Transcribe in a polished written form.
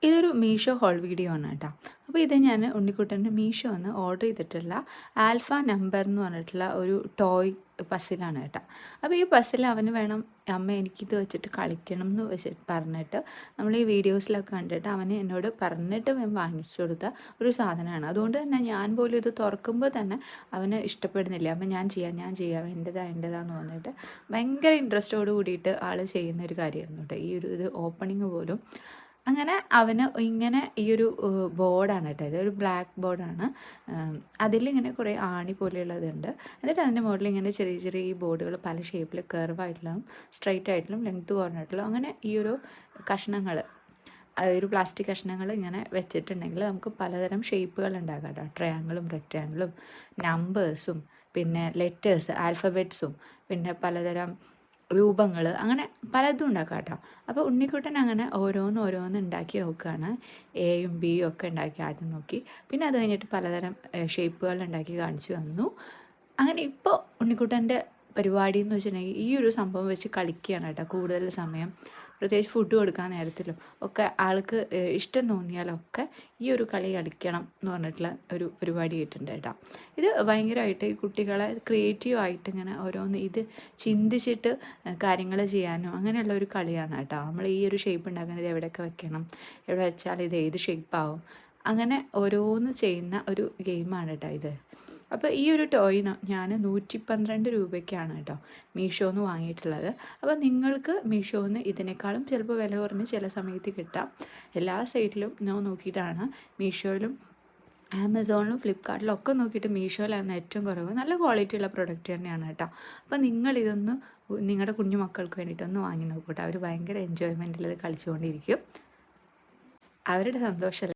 ഇതൊരു Meesho whole video ആണ് കേട്ടോ. അപ്പോൾ ഇത് ഞാൻ ഉണ്ണിക്കുട്ടൻ്റെ മീഷോ ഒന്ന് ഓർഡർ ചെയ്തിട്ടുള്ള ആൽഫ നമ്പർ എന്ന് പറഞ്ഞിട്ടുള്ള ഒരു ടോയ് പസിലാണ് കേട്ടോ. അപ്പോൾ ഈ പസിൽ അവന് വേണം, അമ്മ എനിക്കിത് വെച്ചിട്ട് കളിക്കണം എന്ന് പറഞ്ഞിട്ട് നമ്മൾ ഈ വീഡിയോസിലൊക്കെ കണ്ടിട്ട് അവന് എന്നോട് പറഞ്ഞിട്ട് ഞാൻ വാങ്ങിച്ചു കൊടുത്ത ഒരു സാധനമാണ്. അതുകൊണ്ട് തന്നെ ഞാൻ പോലും ഇത് തുറക്കുമ്പോൾ തന്നെ അവന് ഇഷ്ടപ്പെടുന്നില്ല. അപ്പം ഞാൻ ചെയ്യാം എൻ്റെതാന്ന് പറഞ്ഞിട്ട് ഭയങ്കര ഇൻട്രസ്റ്റോട് കൂടിയിട്ട് ആൾ ചെയ്യുന്ന ഒരു കാര്യമായിരുന്നു കേട്ടോ. ഈ ഒരു ഇത് ഓപ്പണിങ് പോലും അങ്ങനെ അവന് ഇങ്ങനെ ഈ ഒരു ബോർഡാണ് കേട്ടോ. ഇതൊരു ബ്ലാക്ക് ബോർഡാണ്. അതിലിങ്ങനെ കുറേ ആണി പോലെയുള്ളതുണ്ട്. എന്നിട്ട് അതിൻ്റെ മുകളിൽ ഇങ്ങനെ ചെറിയ ചെറിയ ഈ ബോർഡുകൾ പല ഷേപ്പിൽ കർവായിട്ടുള്ളതും സ്ട്രൈറ്റ് ആയിട്ടും ലെങ്ത്ത് കുറഞ്ഞിട്ടുള്ള അങ്ങനെ ഈ ഒരു കഷ്ണങ്ങൾ, ഒരു പ്ലാസ്റ്റിക് കഷ്ണങ്ങൾ ഇങ്ങനെ വെച്ചിട്ടുണ്ടെങ്കിൽ നമുക്ക് പലതരം ഷേപ്പുകൾ ഉണ്ടാക്കാം കേട്ടോ. ട്രയാങ്കിളും റെക്റ്റാങ്കിളും നമ്പേഴ്സും പിന്നെ ലെറ്റേഴ്സ് ആൽഫബറ്റ്സും പിന്നെ പലതരം രൂപങ്ങൾ, അങ്ങനെ പലതും ഉണ്ടാക്കാം കേട്ടോ. അപ്പോൾ ഉണ്ണിക്കുട്ടൻ അങ്ങനെ ഓരോന്ന് ഉണ്ടാക്കി നോക്കുകയാണ്. എയും ബിയും ഒക്കെ ഉണ്ടാക്കി ആദ്യം നോക്കി, പിന്നെ അത് കഴിഞ്ഞിട്ട് പലതരം ഷേപ്പുകൾ ഉണ്ടാക്കി കാണിച്ചു തന്നു. അങ്ങനെ ഇപ്പോൾ ഉണ്ണിക്കുട്ടൻ്റെ പരിപാടി എന്ന് വെച്ചിട്ടുണ്ടെങ്കിൽ ഈ ഒരു സംഭവം വെച്ച് കളിക്കുകയാണ് കേട്ടോ കൂടുതൽ സമയം. പ്രത്യേകിച്ച് ഫുഡ് കൊടുക്കാൻ നേരത്തിലും ഒക്കെ ആൾക്ക് ഇഷ്ടം തോന്നിയാലൊക്കെ ഈ ഒരു കളി കളിക്കണം എന്ന് പറഞ്ഞിട്ടുള്ള ഒരു പരിപാടി ആയിട്ടുണ്ട് കേട്ടോ. ഇത് ഭയങ്കരമായിട്ട് ഈ കുട്ടികളെ ക്രിയേറ്റീവായിട്ട് ഇങ്ങനെ ഓരോന്ന് ഇത് ചിന്തിച്ചിട്ട് കാര്യങ്ങൾ ചെയ്യാനും അങ്ങനെയുള്ള ഒരു കളിയാണ് കേട്ടോ. നമ്മൾ ഈ ഒരു ഷേപ്പ് ഉണ്ടാക്കുന്നത് എവിടെയൊക്കെ വെക്കണം, എവിടെ വെച്ചാൽ ഇത് ഏത് ഷേപ്പാവും, അങ്ങനെ ഓരോന്ന് ചെയ്യുന്ന ഒരു ഗെയിമാണ് കേട്ടോ ഇത്. അപ്പോൾ ഈ ഒരു ടോയ് ഞാൻ 112 രൂപയ്ക്കാണ് കേട്ടോ മീഷോന്ന് വാങ്ങിയിട്ടുള്ളത്. അപ്പോൾ നിങ്ങൾക്ക് മീഷോന്ന് ഇതിനേക്കാളും ചിലപ്പോൾ വില കുറഞ്ഞ് ചില സമയത്ത് കിട്ടാം. എല്ലാ സൈറ്റിലും ഞാൻ നോക്കിയിട്ടാണ്, മീഷോയിലും ആമസോണിലും ഫ്ലിപ്കാർട്ടിലും ഒക്കെ നോക്കിയിട്ട് മീഷോയിലാണ് ഏറ്റവും കുറവ്. നല്ല ക്വാളിറ്റി ഉള്ള പ്രൊഡക്റ്റ് തന്നെയാണ് കേട്ടോ. അപ്പോൾ നിങ്ങളിതൊന്ന് നിങ്ങളുടെ കുഞ്ഞു മക്കൾക്ക് വേണ്ടിയിട്ടൊന്ന് വാങ്ങി നോക്കൂട്ടോ. അവർ ഭയങ്കര എൻജോയ്മെൻറ്റിൽ ഇത് കളിച്ചുകൊണ്ടിരിക്കും. അവരുടെ സന്തോഷം